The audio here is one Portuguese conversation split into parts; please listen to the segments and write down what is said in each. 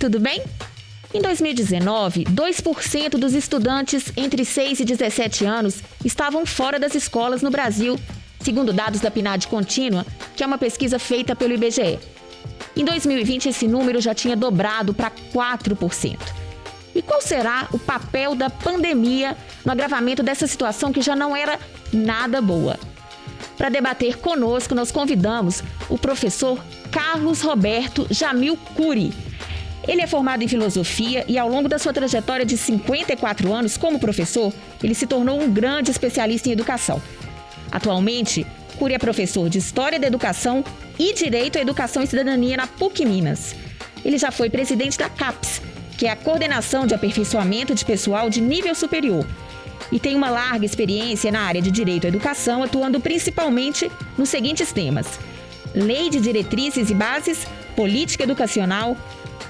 tudo bem? Em 2019, 2% dos estudantes entre 6 e 17 anos estavam fora das escolas no Brasil, segundo dados da PNAD Contínua, que é uma pesquisa feita pelo IBGE. Em 2020, esse número já tinha dobrado para 4%. E qual será o papel da pandemia no agravamento dessa situação que já não era nada boa? Para debater conosco, nós convidamos o professor Carlos Roberto Jamil Cury. Ele é formado em filosofia e, ao longo da sua trajetória de 54 anos como professor, ele se tornou um grande especialista em educação. Atualmente, Cury é professor de História da Educação e Direito à Educação e Cidadania na PUC Minas. Ele já foi presidente da CAPES, que é a Coordenação de Aperfeiçoamento de Pessoal de Nível Superior, e tem uma larga experiência na área de Direito à Educação, atuando principalmente nos seguintes temas: Lei de Diretrizes e Bases, Política Educacional,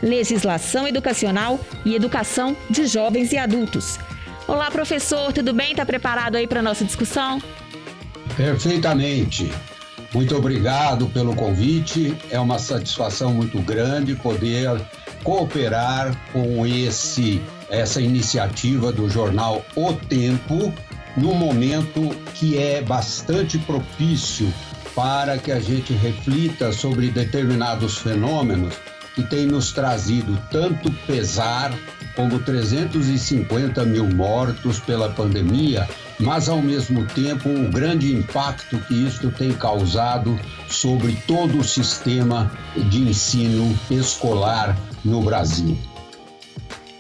Legislação Educacional e Educação de Jovens e Adultos. Olá, professor, tudo bem? Está preparado aí para a nossa discussão? Perfeitamente. Muito obrigado pelo convite. É uma satisfação muito grande poder cooperar com essa iniciativa do jornal O Tempo, num momento que é bastante propício para que a gente reflita sobre determinados fenômenos que têm nos trazido tanto pesar como 350 mil mortos pela pandemia, mas ao mesmo tempo o grande impacto que isto tem causado sobre todo o sistema de ensino escolar no Brasil.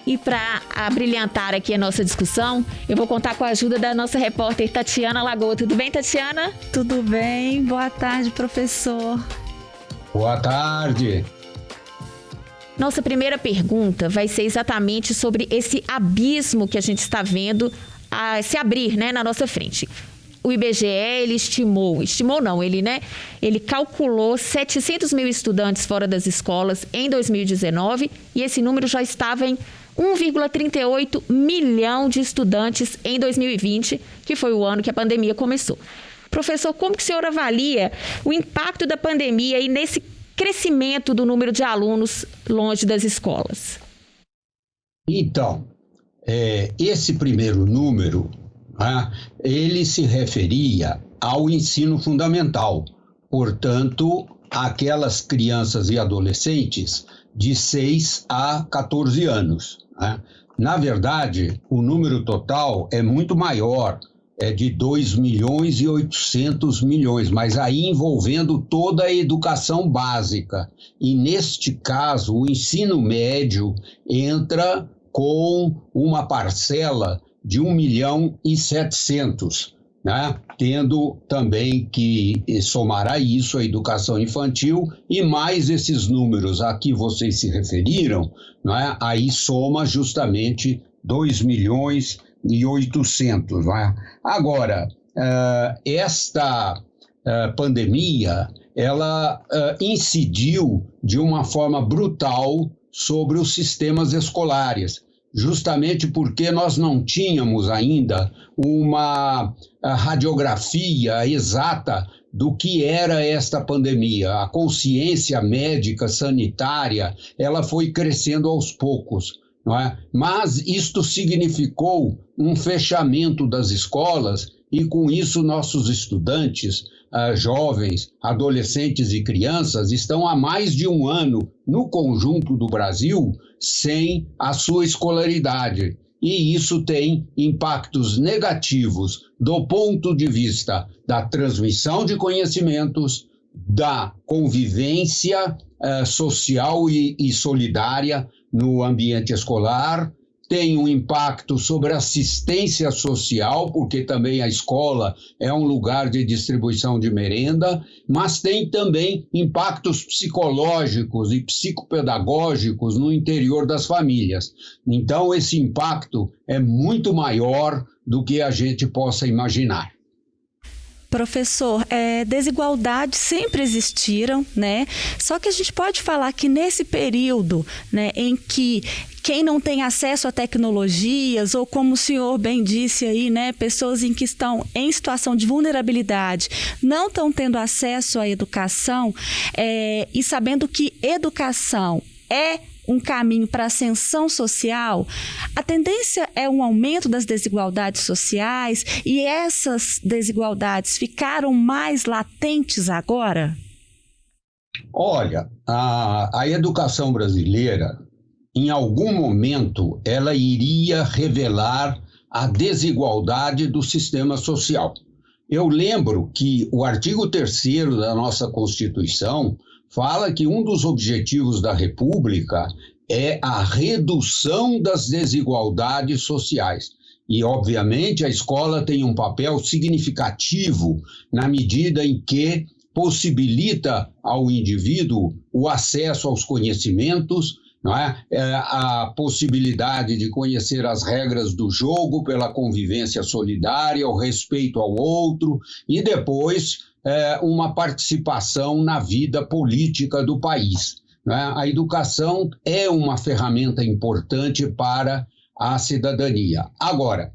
E para abrilhantar aqui a nossa discussão, eu vou contar com a ajuda da nossa repórter Tatiana Lagoa. Tudo bem, Tatiana? Tudo bem. Boa tarde, professor. Boa tarde. Nossa primeira pergunta vai ser exatamente sobre esse abismo que a gente está vendo se abrir, na nossa frente. O IBGE, ele calculou 700 mil estudantes fora das escolas em 2019 e esse número já estava em 1,38 milhão de estudantes em 2020, que foi o ano que a pandemia começou. Professor, como que o senhor avalia o impacto da pandemia aí nesse crescimento do número de alunos longe das escolas? Então, esse primeiro número, ele se referia ao ensino fundamental, portanto, aquelas crianças e adolescentes de 6 a 14 anos. Na verdade, o número total é muito maior, é de 2 milhões e 800 milhões, mas aí envolvendo toda a educação básica. E neste caso, o ensino médio entra com uma parcela de 1 milhão e 700, tendo também que somar a isso a educação infantil e mais esses números a que vocês se referiram, aí soma justamente 2 milhões e 800. Agora, esta pandemia, ela incidiu de uma forma brutal sobre os sistemas escolares, justamente porque nós não tínhamos ainda uma radiografia exata do que era esta pandemia. A consciência médica, sanitária, ela foi crescendo aos poucos, Mas isto significou um fechamento das escolas e, com isso, nossos estudantes, jovens, adolescentes e crianças estão há mais de um ano no conjunto do Brasil sem a sua escolaridade. E isso tem impactos negativos do ponto de vista da transmissão de conhecimentos, da convivência social e solidária no ambiente escolar, tem um impacto sobre assistência social, porque também a escola é um lugar de distribuição de merenda, mas tem também impactos psicológicos e psicopedagógicos no interior das famílias. Então, esse impacto é muito maior do que a gente possa imaginar. Professor, desigualdades sempre existiram, Só que a gente pode falar que nesse período, em que quem não tem acesso a tecnologias, ou como o senhor bem disse aí, pessoas que estão em situação de vulnerabilidade, não estão tendo acesso à educação, e sabendo que educação é um caminho para a ascensão social, a tendência é um aumento das desigualdades sociais e essas desigualdades ficaram mais latentes agora? Olha, a educação brasileira, em algum momento, ela iria revelar a desigualdade do sistema social. Eu lembro que o artigo 3º da nossa Constituição fala que um dos objetivos da República é a redução das desigualdades sociais. E, obviamente, a escola tem um papel significativo na medida em que possibilita ao indivíduo o acesso aos conhecimentos, não é? A possibilidade de conhecer as regras do jogo pela convivência solidária, o respeito ao outro e depois uma participação na vida política do país. Não é? A educação é uma ferramenta importante para a cidadania. Agora,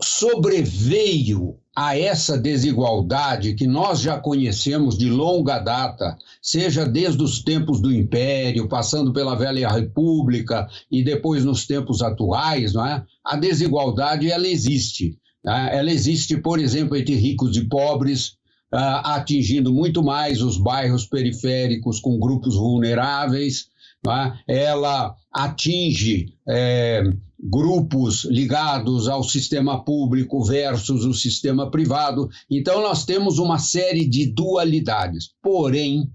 sobreveio a essa desigualdade que nós já conhecemos de longa data, seja desde os tempos do Império, passando pela Velha República e depois nos tempos atuais, não é? A desigualdade, ela existe. Né? Ela existe, por exemplo, entre ricos e pobres, atingindo muito mais os bairros periféricos com grupos vulneráveis. Não é? Ela atinge grupos ligados ao sistema público versus o sistema privado. Então, nós temos uma série de dualidades. Porém,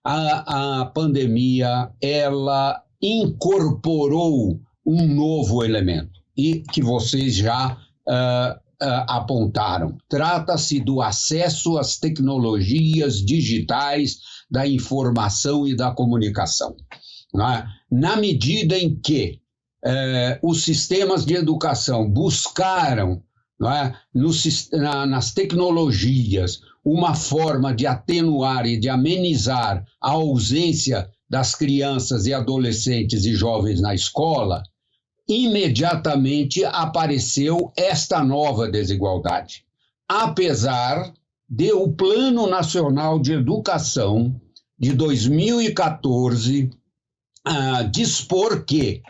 a pandemia, ela incorporou um novo elemento, e que vocês já apontaram. Trata-se do acesso às tecnologias digitais da informação e da comunicação. Não é? Na medida em que os sistemas de educação buscaram, não é, nas tecnologias uma forma de atenuar e de amenizar a ausência das crianças e adolescentes e jovens na escola, imediatamente apareceu esta nova desigualdade. Apesar de o Plano Nacional de Educação de 2014 dispor que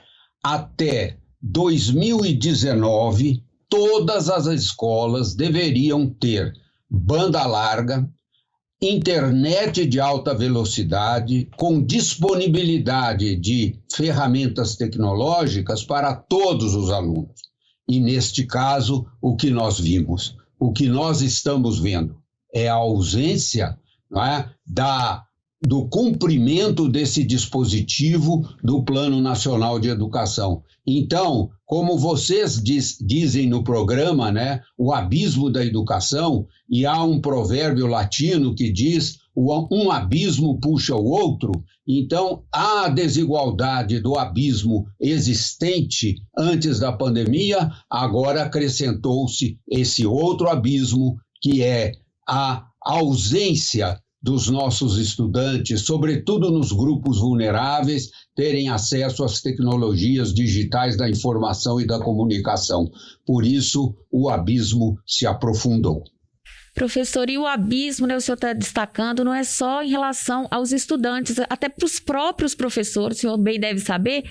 até 2019 todas as escolas deveriam ter banda larga, internet de alta velocidade, com disponibilidade de ferramentas tecnológicas para todos os alunos. E, neste caso, o que nós vimos, o que nós estamos vendo é a ausência, não é, do cumprimento desse dispositivo do Plano Nacional de Educação. Então, como vocês dizem no programa, né, o abismo da educação, e há um provérbio latino que diz um abismo puxa o outro, então a desigualdade do abismo existente antes da pandemia, agora acrescentou-se esse outro abismo, que é a ausência dos nossos estudantes, sobretudo nos grupos vulneráveis, terem acesso às tecnologias digitais da informação e da comunicação. Por isso, o abismo se aprofundou. Professor, e o abismo, né, o senhor está destacando, não é só em relação aos estudantes, até para os próprios professores, o senhor bem deve saber,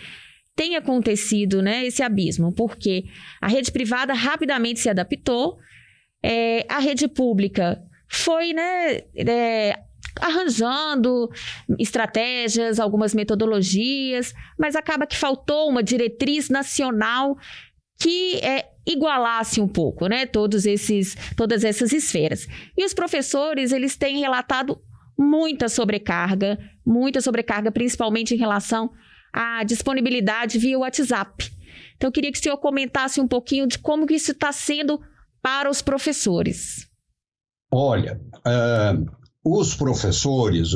tem acontecido, né, esse abismo, porque a rede privada rapidamente se adaptou, a rede pública foi, né, arranjando estratégias, algumas metodologias, mas acaba que faltou uma diretriz nacional que igualasse um pouco, né, todas essas esferas. E os professores, eles têm relatado muita sobrecarga, principalmente em relação à disponibilidade via WhatsApp. Então, eu queria que o senhor comentasse um pouquinho de como que isso está sendo para os professores. Olha, os professores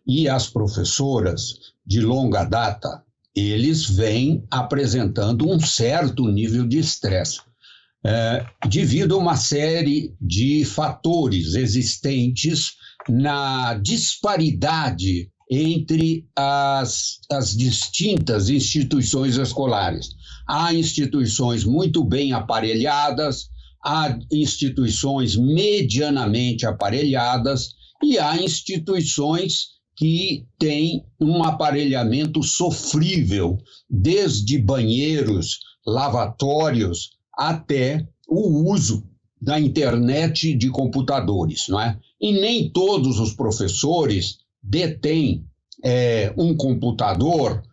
e as professoras de longa data, eles vêm apresentando um certo nível de estresse, devido a uma série de fatores existentes na disparidade entre as distintas instituições escolares. Há instituições muito bem aparelhadas, há instituições medianamente aparelhadas e há instituições que tem um aparelhamento sofrível, desde banheiros, lavatórios, até o uso da internet de computadores, não é? E nem todos os professores detêm um computador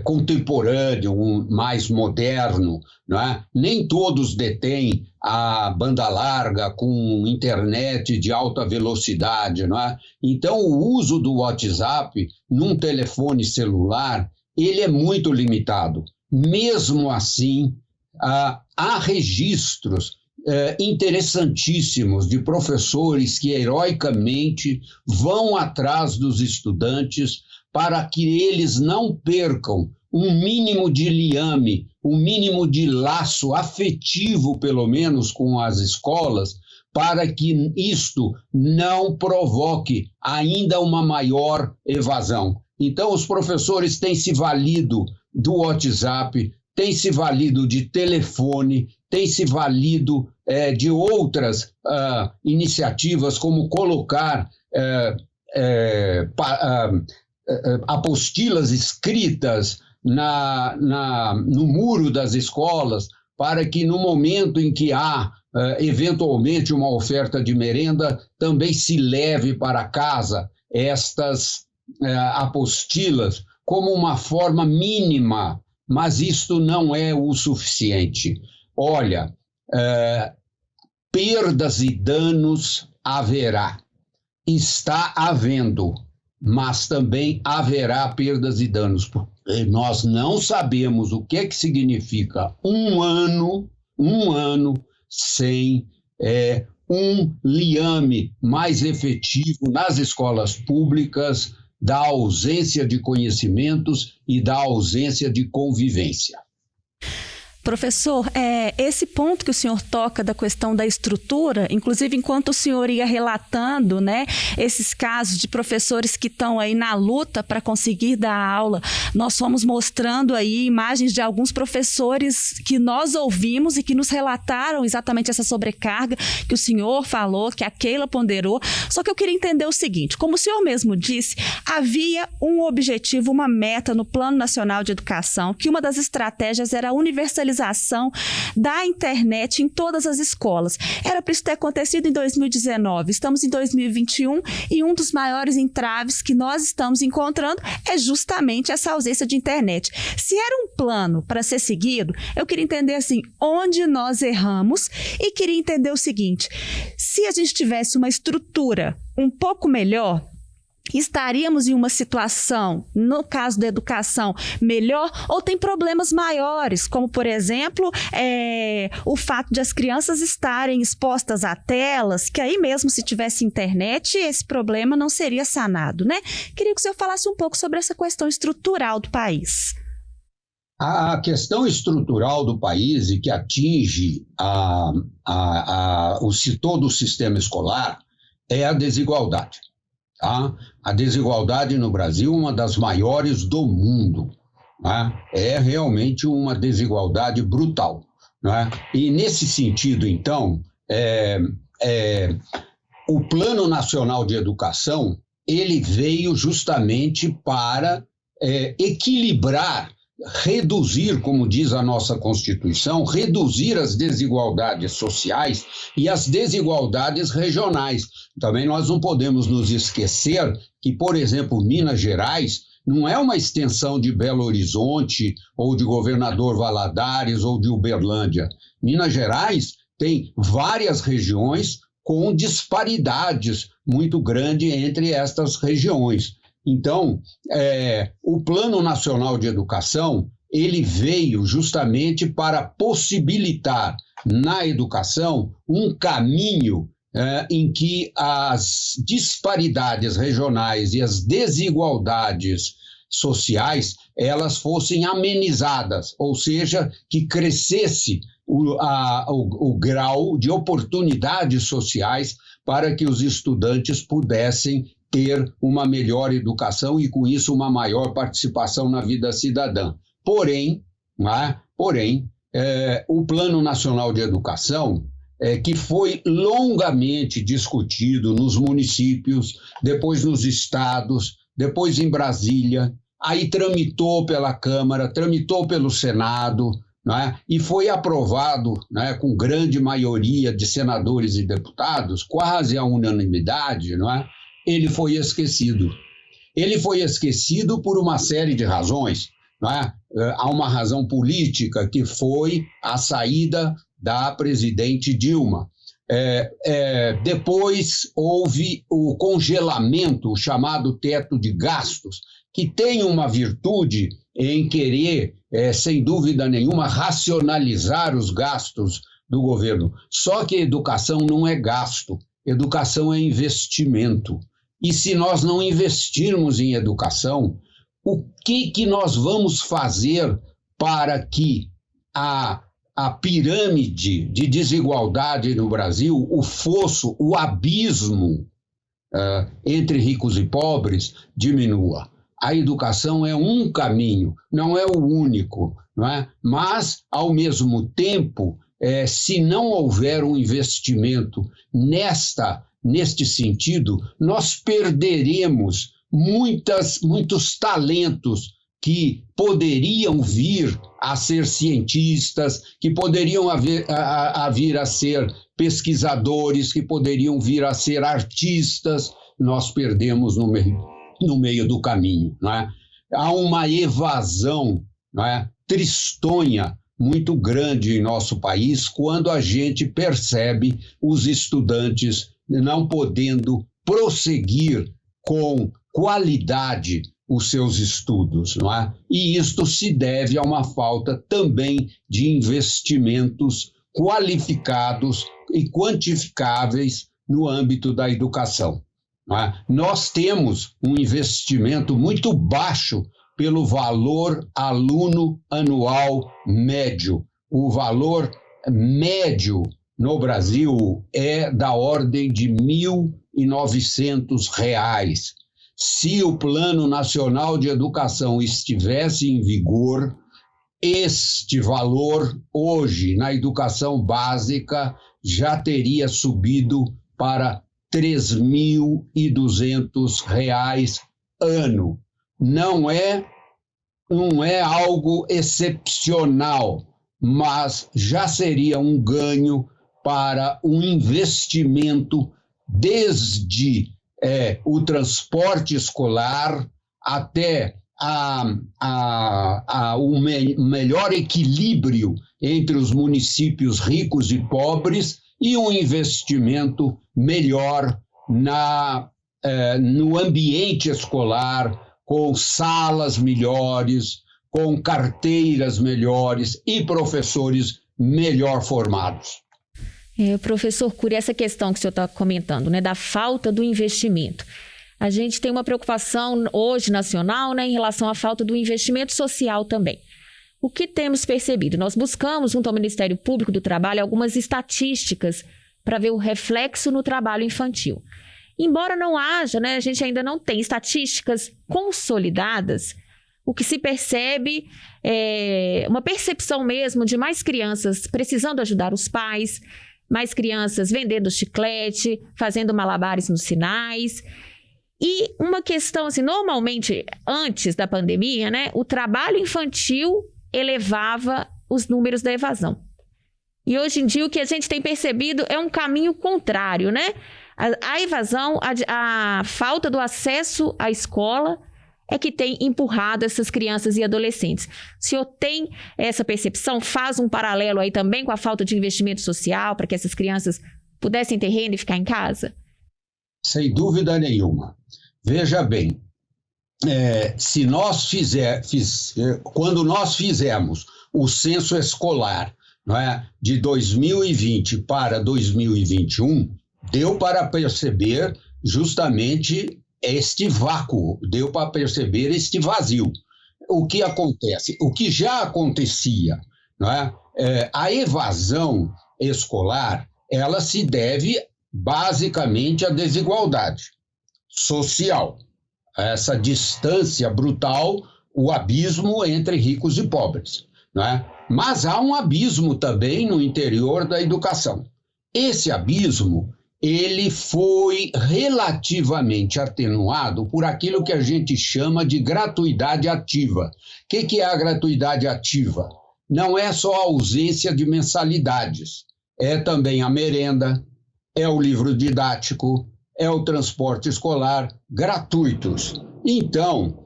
contemporâneo, mais moderno, não é? Nem todos detêm a banda larga com internet de alta velocidade, não é? Então, o uso do WhatsApp num telefone celular, ele é muito limitado. Mesmo assim, há registros interessantíssimos de professores que heroicamente vão atrás dos estudantes para que eles não percam um mínimo de liame, um mínimo de laço afetivo, pelo menos, com as escolas, para que isto não provoque ainda uma maior evasão. Então, os professores têm se valido do WhatsApp, têm se valido de telefone, têm se valido de outras iniciativas, como colocar apostilas escritas no muro das escolas, para que no momento em que há eventualmente uma oferta de merenda, também se leve para casa estas apostilas como uma forma mínima, mas isto não é o suficiente. Olha, perdas e danos haverá, está havendo, mas também haverá perdas e danos. Nós não sabemos o que é que significa um ano sem um liame mais efetivo nas escolas públicas, da ausência de conhecimentos e da ausência de convivência. Professor, esse ponto que o senhor toca da questão da estrutura, inclusive enquanto o senhor ia relatando, né, esses casos de professores que estão aí na luta para conseguir dar aula, nós fomos mostrando aí imagens de alguns professores que nós ouvimos e que nos relataram exatamente essa sobrecarga que o senhor falou, que a Keila ponderou. Só que eu queria entender o seguinte, como o senhor mesmo disse, havia um objetivo, uma meta no Plano Nacional de Educação, que uma das estratégias era a universalização da internet em todas as escolas. Era para isso ter acontecido em 2019. Estamos em 2021 e um dos maiores entraves que nós estamos encontrando é justamente essa ausência de internet. Se era um plano para ser seguido, eu queria entender assim, onde nós erramos e queria entender o seguinte, se a gente tivesse uma estrutura um pouco melhor, estaríamos em uma situação, no caso da educação, melhor ou tem problemas maiores, como, por exemplo, o fato de as crianças estarem expostas a telas, que aí mesmo se tivesse internet, esse problema não seria sanado, né? Queria que o senhor falasse um pouco sobre essa questão estrutural do país. A questão estrutural do país e que atinge todo o sistema escolar é a desigualdade. Tá? A desigualdade no Brasil é uma das maiores do mundo. Né? É realmente uma desigualdade brutal. Né? E nesse sentido, então, o Plano Nacional de Educação ele veio justamente para equilibrar, reduzir, como diz a nossa Constituição, reduzir as desigualdades sociais e as desigualdades regionais. Também nós não podemos nos esquecer que, por exemplo, Minas Gerais não é uma extensão de Belo Horizonte ou de Governador Valadares ou de Uberlândia. Minas Gerais tem várias regiões com disparidades muito grandes entre estas regiões. Então, o Plano Nacional de Educação, ele veio justamente para possibilitar na educação um caminho em que as disparidades regionais e as desigualdades sociais, elas fossem amenizadas, ou seja, que crescesse o grau de oportunidades sociais para que os estudantes pudessem ter uma melhor educação e, com isso, uma maior participação na vida cidadã. Porém, o Plano Nacional de Educação, que foi longamente discutido nos municípios, depois nos estados, depois em Brasília, aí tramitou pela Câmara, tramitou pelo Senado, não é? E foi aprovado, não é, com grande maioria de senadores e deputados, quase à unanimidade, não é? Ele foi esquecido. Ele foi esquecido por uma série de razões, não é? Há uma razão política, que foi a saída da presidente Dilma. Depois houve o congelamento, o chamado teto de gastos, que tem uma virtude em querer, sem dúvida nenhuma, racionalizar os gastos do governo. Só que educação não é gasto, educação é investimento. E se nós não investirmos em educação, o que nós vamos fazer para que a pirâmide de desigualdade no Brasil, o fosso, o abismo entre ricos e pobres diminua? A educação é um caminho, não é o único, não é? Mas, ao mesmo tempo, se não houver um investimento neste sentido, nós perderemos muitos talentos que poderiam vir a ser cientistas, que poderiam vir a ser pesquisadores, que poderiam vir a ser artistas. Nós perdemos no meio do caminho, não é? Há uma evasão, não é, tristonha muito grande em nosso país quando a gente percebe os estudantes não podendo prosseguir com qualidade os seus estudos, não é? E isto se deve a uma falta também de investimentos qualificados e quantificáveis no âmbito da educação. Não é? Nós temos um investimento muito baixo pelo valor aluno anual médio. O valor médio no Brasil é da ordem de R$ 1.900. Se o Plano Nacional de Educação estivesse em vigor, este valor hoje na educação básica já teria subido para R$ 3.200 ano. Não é algo excepcional, mas já seria um ganho para um investimento desde o transporte escolar até o melhor equilíbrio entre os municípios ricos e pobres e um investimento melhor no ambiente escolar, com salas melhores, com carteiras melhores e professores melhor formados. Professor Cury, essa questão que o senhor está comentando, né, da falta do investimento. A gente tem uma preocupação hoje nacional, né, em relação à falta do investimento social também. O que temos percebido? Nós buscamos, junto ao Ministério Público do Trabalho, algumas estatísticas para ver o reflexo no trabalho infantil. Embora não haja, né, a gente ainda não tem estatísticas consolidadas, o que se percebe é uma percepção mesmo de mais crianças precisando ajudar os pais, mais crianças vendendo chiclete, fazendo malabares nos sinais. E uma questão, assim, normalmente, antes da pandemia, né, o trabalho infantil elevava os números da evasão. E hoje em dia o que a gente tem percebido é um caminho contrário, né? A evasão, a falta do acesso à escola é que tem empurrado essas crianças e adolescentes. O senhor tem essa percepção? Faz um paralelo aí também com a falta de investimento social para que essas crianças pudessem ter renda e ficar em casa? Sem dúvida nenhuma. Veja bem, se nós quando nós fizemos o censo escolar, não é, de 2020 para 2021, deu para perceber justamente este vácuo, deu para perceber este vazio. O que acontece? O que já acontecia, não é? A evasão escolar, ela se deve basicamente à desigualdade social, essa distância brutal, o abismo entre ricos e pobres, não é? Mas há um abismo também no interior da educação. Esse abismo, ele foi relativamente atenuado por aquilo que a gente chama de gratuidade ativa. O que é a gratuidade ativa? Não é só a ausência de mensalidades, é também a merenda, é o livro didático, é o transporte escolar gratuitos. Então,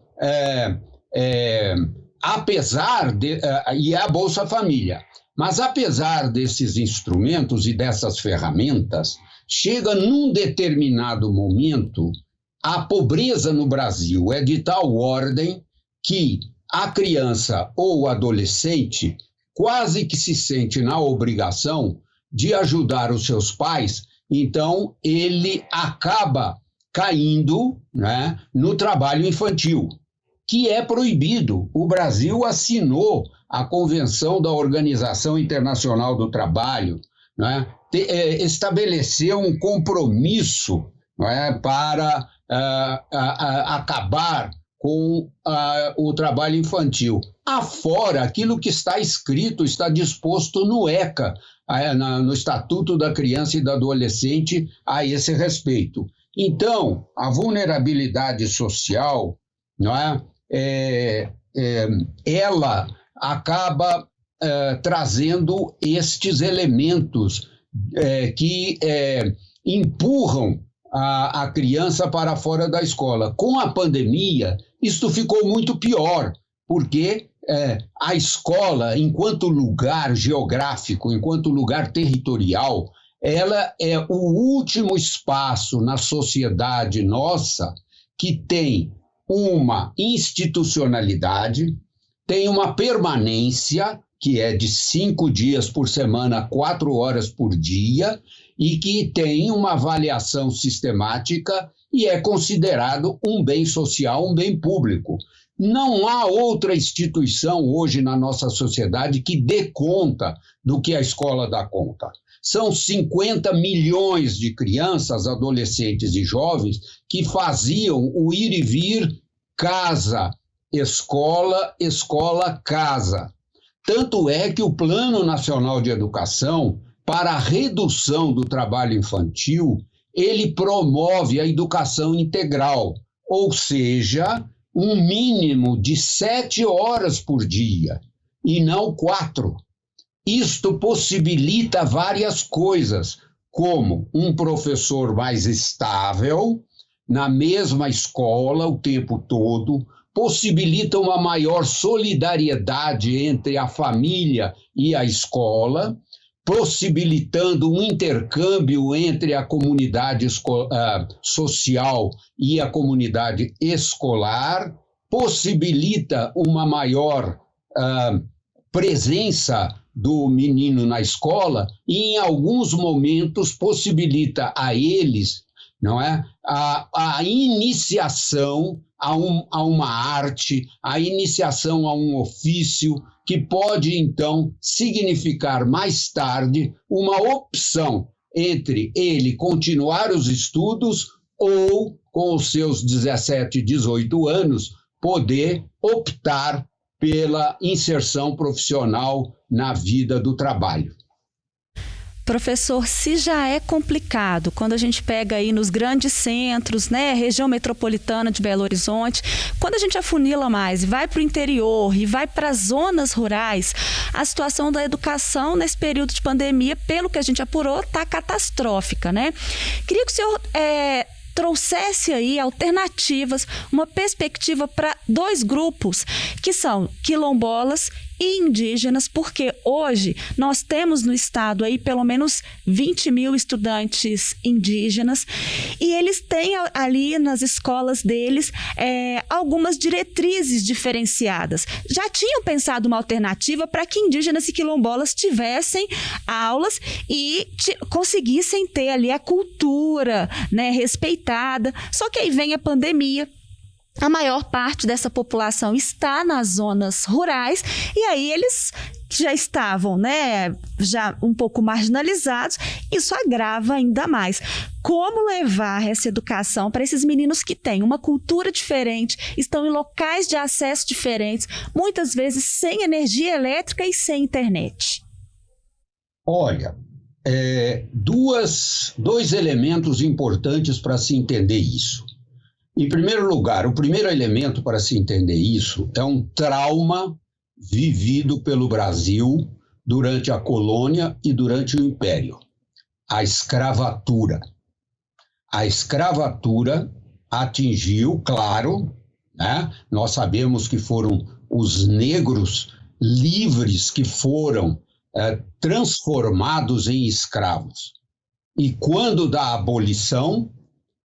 e a Bolsa Família. Mas apesar desses instrumentos e dessas ferramentas, chega num determinado momento, a pobreza no Brasil é de tal ordem que a criança ou o adolescente quase que se sente na obrigação de ajudar os seus pais, então ele acaba caindo, né, no trabalho infantil, que é proibido. O Brasil assinou a Convenção da Organização Internacional do Trabalho, né, estabeleceu um compromisso, né, para acabar com o trabalho infantil. Afora aquilo que está escrito, está disposto no ECA, no Estatuto da Criança e do Adolescente, a esse respeito. Então, a vulnerabilidade social, não é? Ela acaba trazendo estes elementos que empurram a criança para fora da escola. Com a pandemia, isto ficou muito pior, porque a escola, enquanto lugar geográfico, enquanto lugar territorial, ela é o último espaço na sociedade nossa que tem uma institucionalidade, tem uma permanência, que é de 5 dias por semana, 4 horas por dia, e que tem uma avaliação sistemática e é considerado um bem social, um bem público. Não há outra instituição hoje na nossa sociedade que dê conta do que a escola dá conta. São 50 milhões de crianças, adolescentes e jovens que faziam o ir e vir casa, escola, escola, casa. Tanto é que o Plano Nacional de Educação, para a redução do trabalho infantil, ele promove a educação integral, ou seja, um mínimo de 7 horas por dia, e não 4. Isto possibilita várias coisas, como um professor mais estável, na mesma escola o tempo todo, possibilita uma maior solidariedade entre a família e a escola, possibilitando um intercâmbio entre a comunidade social e a comunidade escolar, possibilita uma maior presença do menino na escola e, em alguns momentos, possibilita a eles, não é, a iniciação a uma arte, a iniciação a um ofício, que pode, então, significar mais tarde uma opção entre ele continuar os estudos ou, com os seus 17, 18 anos, poder optar pela inserção profissional na vida do trabalho. Professor, se já é complicado quando a gente pega aí nos grandes centros, né, região metropolitana de Belo Horizonte, quando a gente afunila mais e vai para o interior e vai para as zonas rurais, a situação da educação nesse período de pandemia, pelo que a gente apurou, está catastrófica, né? Queria que o senhor trouxesse aí alternativas, uma perspectiva para 2 grupos, que são quilombolas e indígenas, porque hoje nós temos no estado aí pelo menos 20 mil estudantes indígenas e eles têm ali nas escolas deles algumas diretrizes diferenciadas. Já tinham pensado uma alternativa para que indígenas e quilombolas tivessem aulas e conseguissem ter ali a cultura, né, respeitada, só que aí vem a pandemia. A maior parte dessa população está nas zonas rurais e aí eles já estavam, né, já um pouco marginalizados, isso agrava ainda mais. Como levar essa educação para esses meninos que têm uma cultura diferente, estão em locais de acesso diferentes, muitas vezes sem energia elétrica e sem internet? Olha, dois elementos importantes para se entender isso. Em primeiro lugar, o primeiro elemento para se entender isso é um trauma vivido pelo Brasil durante a colônia e durante o Império. A escravatura. A escravatura atingiu, claro, né? Nós sabemos que foram os negros livres que foram transformados em escravos. E quando da abolição,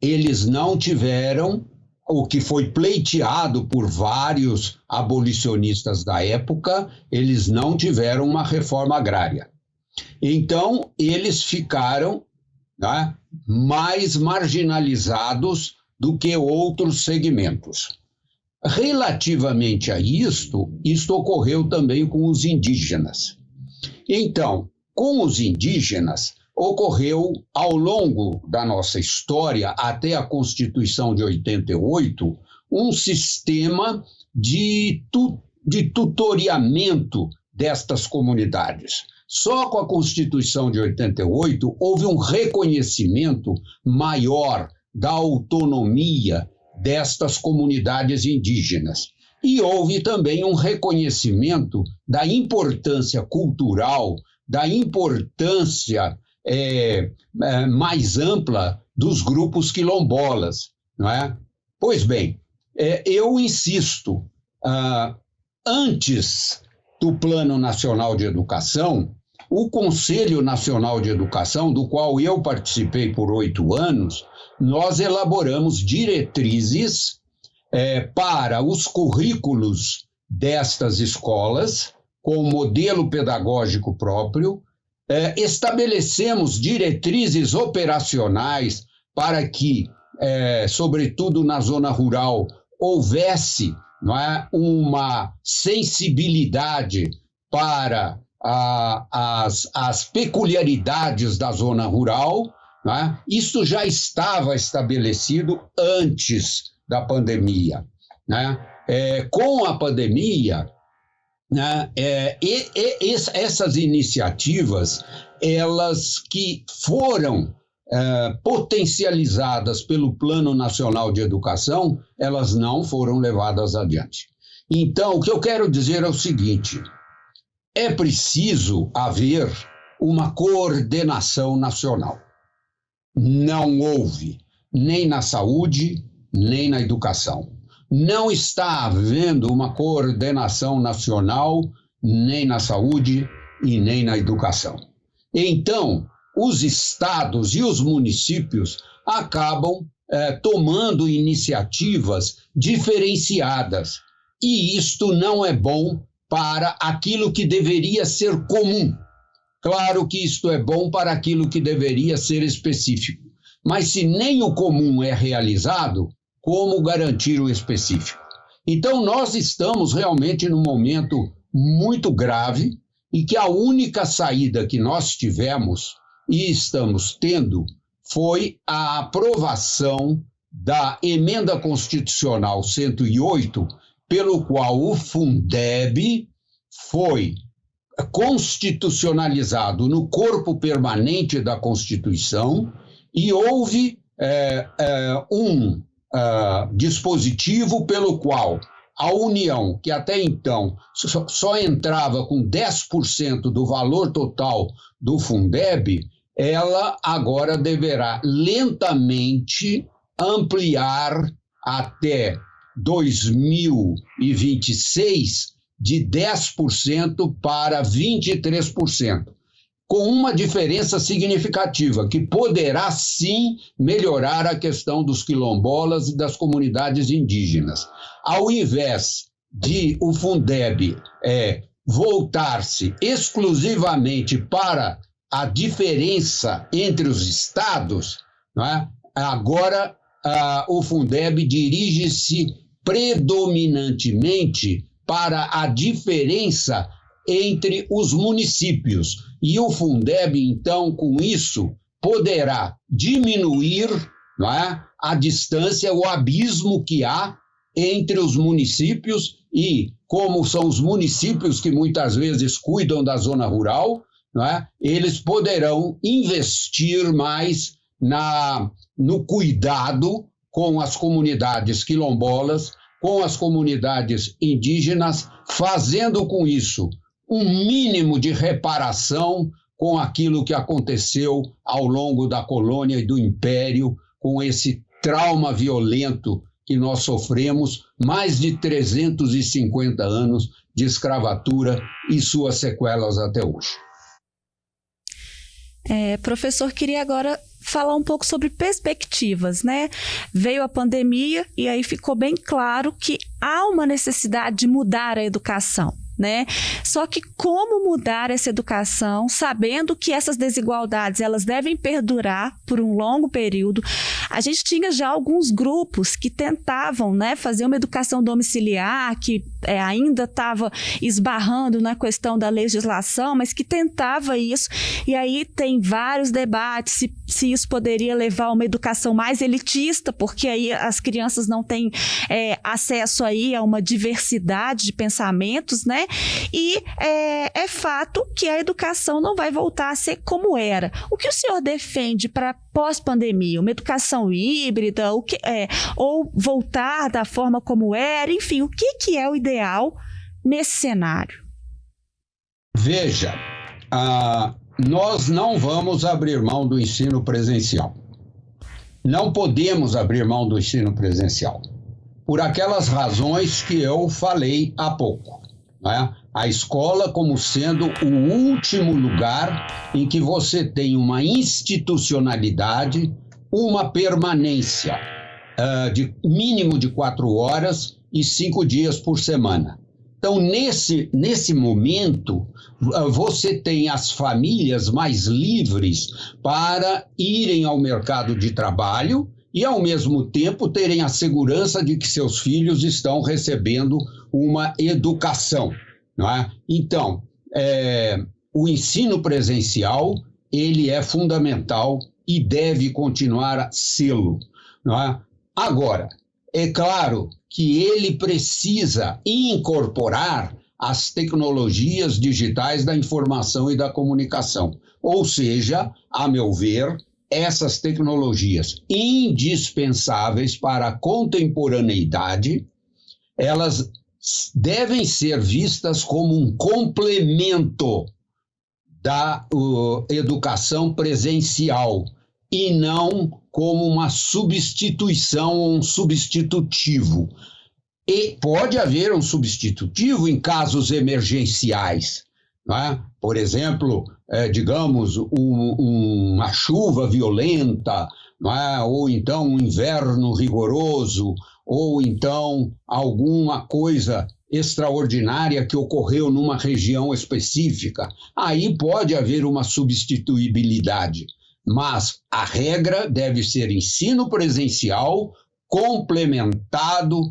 eles não tiveram o que foi pleiteado por vários abolicionistas da época, eles não tiveram uma reforma agrária. Então, eles ficaram, né, mais marginalizados do que outros segmentos. Relativamente a isto ocorreu também com os indígenas. Então, com os indígenas, ocorreu ao longo da nossa história, até a Constituição de 88, um sistema de tutoriamento destas comunidades. Só com a Constituição de 88 houve um reconhecimento maior da autonomia destas comunidades indígenas. E houve também um reconhecimento da importância cultural, da importância mais ampla dos grupos quilombolas, não é? Pois bem, eu insisto, antes do Plano Nacional de Educação, o Conselho Nacional de Educação, do qual eu participei por 8 anos, nós elaboramos diretrizes para os currículos destas escolas, com modelo pedagógico próprio, estabelecemos diretrizes operacionais para que, sobretudo na zona rural, houvesse, não é, uma sensibilidade para as peculiaridades da zona rural, não é? Isso já estava estabelecido antes da pandemia, né? Com a pandemia, né, essas iniciativas, elas que foram potencializadas pelo Plano Nacional de Educação, elas não foram levadas adiante. Então, o que eu quero dizer é o seguinte: é preciso haver uma coordenação nacional. Não houve, nem na saúde, nem na educação. Não está havendo uma coordenação nacional, nem na saúde e nem na educação. Então, os estados e os municípios acabam tomando iniciativas diferenciadas. E isto não é bom para aquilo que deveria ser comum. Claro que isto é bom para aquilo que deveria ser específico. Mas se nem o comum é realizado, como garantir o específico? Então, nós estamos realmente num momento muito grave e que a única saída que nós tivemos e estamos tendo foi a aprovação da Emenda Constitucional 108, pelo qual o Fundeb foi constitucionalizado no corpo permanente da Constituição e houve um dispositivo pelo qual a União, que até então só entrava com 10% do valor total do Fundeb, ela agora deverá lentamente ampliar até 2026 de 10% para 23%. Com uma diferença significativa, que poderá sim melhorar a questão dos quilombolas e das comunidades indígenas. Ao invés de o Fundeb voltar-se exclusivamente para a diferença entre os estados, não é? Agora o Fundeb dirige-se predominantemente para a diferença entre os municípios. E o Fundeb, então, com isso, poderá diminuir, não é, a distância, o abismo que há entre os municípios e, como são os municípios que muitas vezes cuidam da zona rural, não é? Eles poderão investir mais no cuidado com as comunidades quilombolas, com as comunidades indígenas, fazendo com isso um mínimo de reparação com aquilo que aconteceu ao longo da colônia e do império, com esse trauma violento que nós sofremos, mais de 350 anos de escravatura e suas sequelas até hoje. Professor, queria agora falar um pouco sobre perspectivas, né? Veio a pandemia e aí ficou bem claro que há uma necessidade de mudar a educação, né? Só que como mudar essa educação, sabendo que essas desigualdades elas devem perdurar por um longo período? A gente tinha já alguns grupos que tentavam, né, fazer uma educação domiciliar, que ainda estava esbarrando na questão da legislação, mas que tentava isso. E aí tem vários debates se isso poderia levar a uma educação mais elitista, porque aí as crianças não têm acesso aí a uma diversidade de pensamentos, né? E é fato que a educação não vai voltar a ser como era. O que o senhor defende para pós-pandemia? Uma educação híbrida? Ou voltar da forma como era? Enfim, o que é o ideal nesse cenário? Veja, nós não vamos abrir mão do ensino presencial. Não podemos abrir mão do ensino presencial, por aquelas razões que eu falei há pouco, né? A escola como sendo o último lugar em que você tem uma institucionalidade, uma permanência de mínimo de 4 horas e 5 dias por semana. Então, nesse momento, você tem as famílias mais livres para irem ao mercado de trabalho e, ao mesmo tempo, terem a segurança de que seus filhos estão recebendo uma educação, não é? Então, o ensino presencial, ele é fundamental e deve continuar a sê-lo, não é? Agora, é claro que ele precisa incorporar as tecnologias digitais da informação e da comunicação. Ou seja, a meu ver, essas tecnologias indispensáveis para a contemporaneidade, elas devem ser vistas como um complemento da educação presencial e não como uma substituição ou um substitutivo. E pode haver um substitutivo em casos emergenciais, não é? Por exemplo, digamos, uma chuva violenta, não é? Ou então um inverno rigoroso, ou então alguma coisa extraordinária que ocorreu numa região específica. Aí pode haver uma substituibilidade, mas a regra deve ser ensino presencial complementado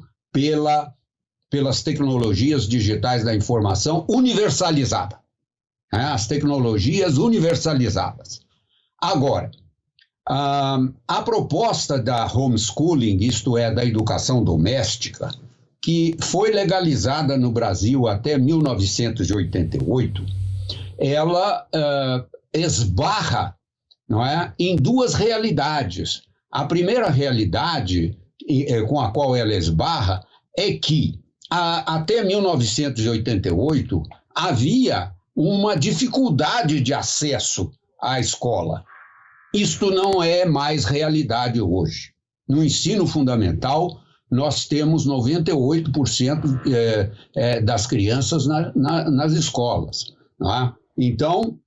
pelas tecnologias digitais da informação universalizada, né? As tecnologias universalizadas. Agora, a proposta da homeschooling, isto é, da educação doméstica, que foi legalizada no Brasil até 1988, ela esbarra, não é, em duas realidades. A primeira realidade com a qual ela esbarra é que até 1988 havia uma dificuldade de acesso à escola. Isto não é mais realidade hoje. No ensino fundamental, nós temos 98% das crianças nas escolas, não é? Então,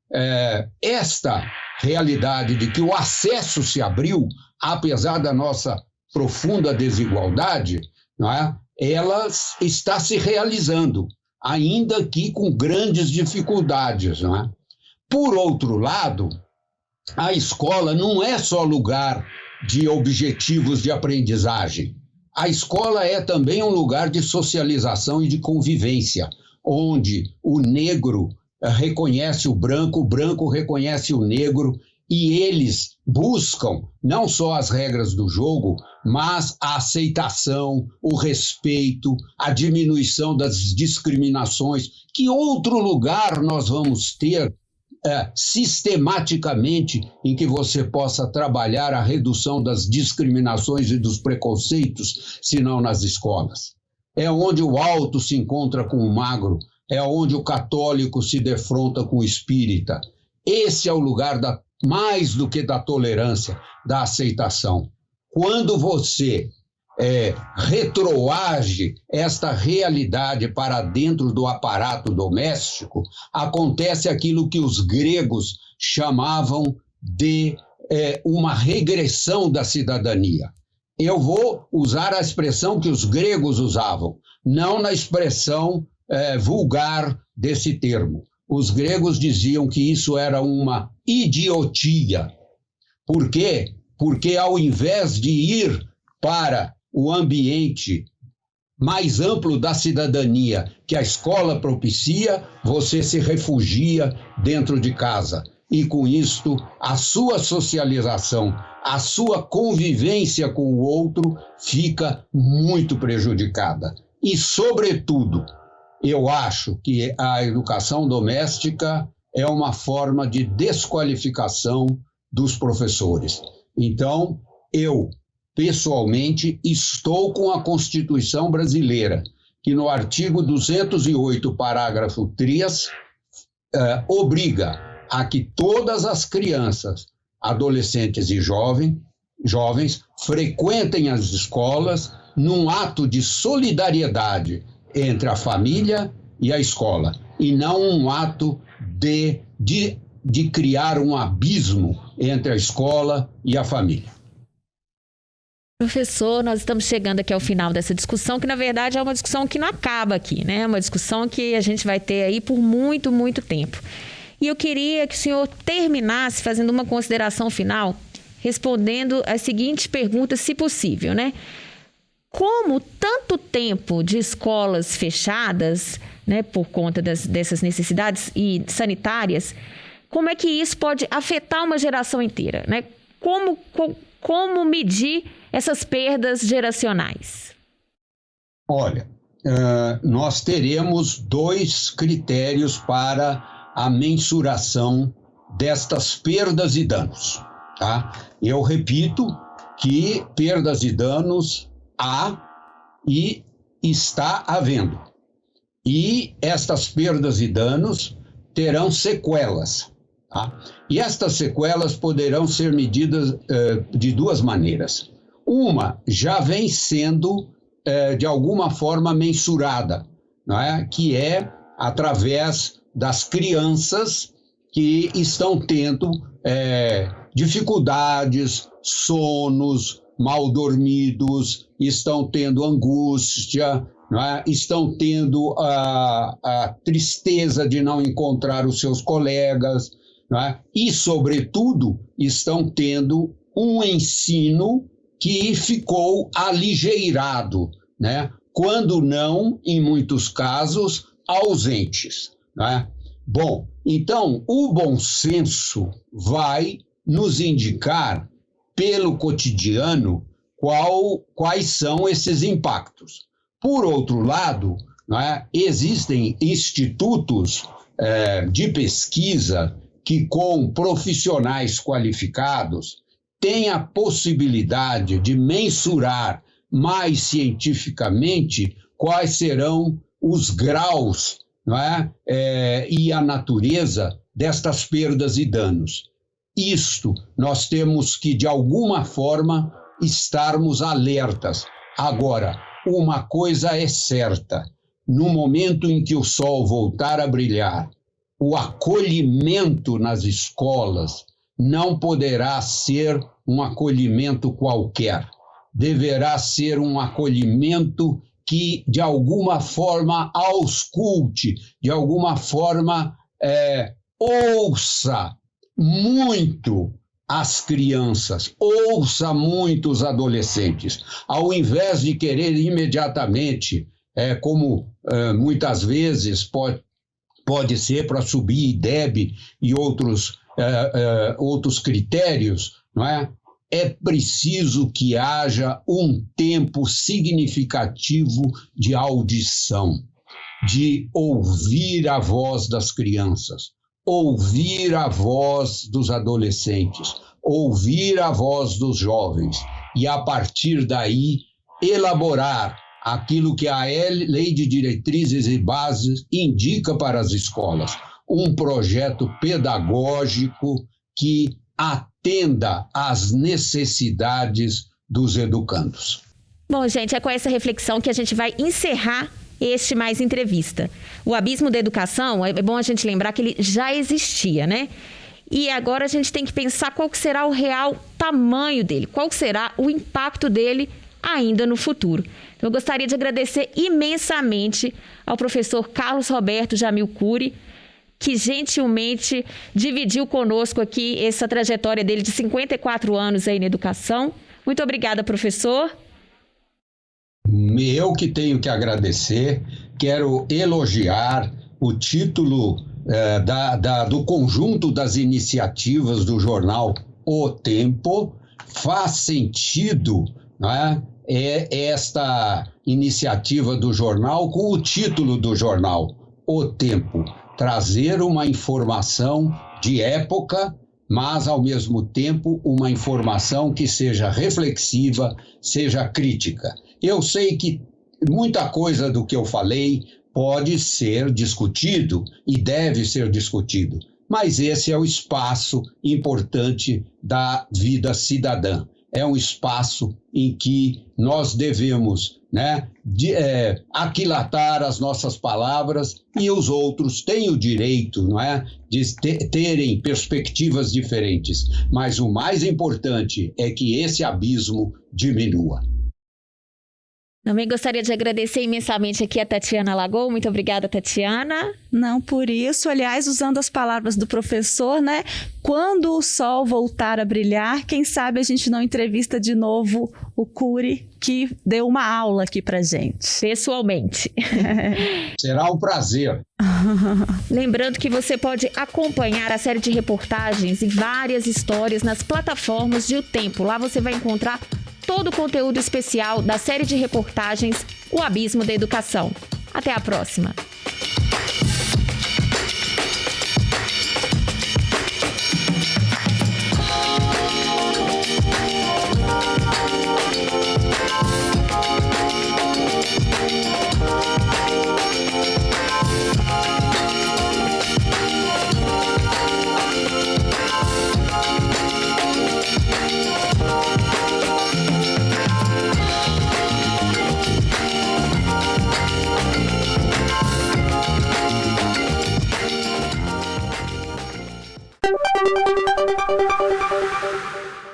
esta realidade de que o acesso se abriu, apesar da nossa profunda desigualdade, não é? Ela está se realizando, ainda que com grandes dificuldades, não é? Por outro lado, a escola não é só lugar de objetivos de aprendizagem. A escola é também um lugar de socialização e de convivência, onde o negro reconhece o branco reconhece o negro, e eles buscam não só as regras do jogo, mas a aceitação, o respeito, a diminuição das discriminações. Que outro lugar nós vamos ter sistematicamente em que você possa trabalhar a redução das discriminações e dos preconceitos, senão nas escolas. É onde o alto se encontra com o magro, é onde o católico se defronta com o espírita. Esse é o lugar mais do que da tolerância, da aceitação. Quando você retroage esta realidade para dentro do aparato doméstico, acontece aquilo que os gregos chamavam de uma regressão da cidadania. Eu vou usar a expressão que os gregos usavam, não na expressão vulgar desse termo. Os gregos diziam que isso era uma idiotia. Por quê? Porque ao invés de ir para o ambiente mais amplo da cidadania que a escola propicia, você se refugia dentro de casa. E com isto, a sua socialização, a sua convivência com o outro fica muito prejudicada. E, sobretudo, eu acho que a educação doméstica é uma forma de desqualificação dos professores. Então, eu, pessoalmente, estou com a Constituição brasileira, que no artigo 208, parágrafo 3, obriga a que todas as crianças, adolescentes e jovens frequentem as escolas num ato de solidariedade entre a família e a escola, e não um ato de criar um abismo entre a escola e a família. Professor, nós estamos chegando aqui ao final dessa discussão, que na verdade é uma discussão que não acaba aqui, né? É uma discussão que a gente vai ter aí por muito, muito tempo. E eu queria que o senhor terminasse fazendo uma consideração final, respondendo as seguintes perguntas, se possível, né? Como tanto tempo de escolas fechadas, né, por conta dessas necessidades sanitárias, como é que isso pode afetar uma geração inteira, né? Como medir essas perdas geracionais? Olha, nós teremos 2 critérios para a mensuração destas perdas e danos, tá? Eu repito que perdas e danos há e está havendo. E estas perdas e danos terão sequelas, tá? E estas sequelas poderão ser medidas de 2 maneiras. Uma já vem sendo, de alguma forma, mensurada, não é? Que é através das crianças que estão tendo dificuldades, sonos, mal dormidos, estão tendo angústia, não é? Estão tendo a tristeza de não encontrar os seus colegas, não é? E, sobretudo, estão tendo um ensino que ficou aligeirado, né? Quando não, em muitos casos, ausentes, não é? Bom, então, o bom senso vai nos indicar, pelo cotidiano, quais são esses impactos. Por outro lado, não é, existem institutos de pesquisa que, com profissionais qualificados, têm a possibilidade de mensurar mais cientificamente quais serão os graus, não é, e a natureza destas perdas e danos. Isto nós temos que, de alguma forma, estarmos alertas. Agora, uma coisa é certa: no momento em que o sol voltar a brilhar, o acolhimento nas escolas não poderá ser um acolhimento qualquer. Deverá ser um acolhimento que, de alguma forma, ausculte, de alguma forma, ouça muito as crianças, ouça muito os adolescentes, ao invés de querer imediatamente, como muitas vezes pode ser para subir IDEB e outros critérios, não é? É preciso que haja um tempo significativo de audição, de ouvir a voz das crianças, ouvir a voz dos adolescentes, ouvir a voz dos jovens e, a partir daí, elaborar aquilo que a Lei de Diretrizes e Bases indica para as escolas. Um projeto pedagógico que atenda às necessidades dos educandos. Bom, gente, é com essa reflexão que a gente vai encerrar este Mais Entrevista. O abismo da educação, é bom a gente lembrar que ele já existia, né? E agora a gente tem que pensar qual que será o real tamanho dele, qual será o impacto dele ainda no futuro. Então, eu gostaria de agradecer imensamente ao professor Carlos Roberto Jamil Cury, que gentilmente dividiu conosco aqui essa trajetória dele de 54 anos aí na educação. Muito obrigada, professor. Eu que tenho que agradecer, quero elogiar o título do conjunto das iniciativas do jornal O Tempo. Faz sentido, né, esta iniciativa do jornal com o título do jornal, O Tempo, trazer uma informação de época, mas, ao mesmo tempo, uma informação que seja reflexiva, seja crítica. Eu sei que muita coisa do que eu falei pode ser discutido e deve ser discutido, mas esse é o espaço importante da vida cidadã. É um espaço em que nós devemos, né, aquilatar as nossas palavras e os outros têm o direito, não é, de terem perspectivas diferentes. Mas o mais importante é que esse abismo diminua. Também gostaria de agradecer imensamente aqui a Tatiana Lagoa. Muito obrigada, Tatiana. Não por isso, aliás, usando as palavras do professor, né? Quando o sol voltar a brilhar, quem sabe a gente não entrevista de novo o Cury, que deu uma aula aqui pra gente. Pessoalmente. Será um prazer. Lembrando que você pode acompanhar a série de reportagens e várias histórias nas plataformas de O Tempo. Lá você vai encontrar todo o conteúdo especial da série de reportagens O Abismo da Educação. Até a próxima!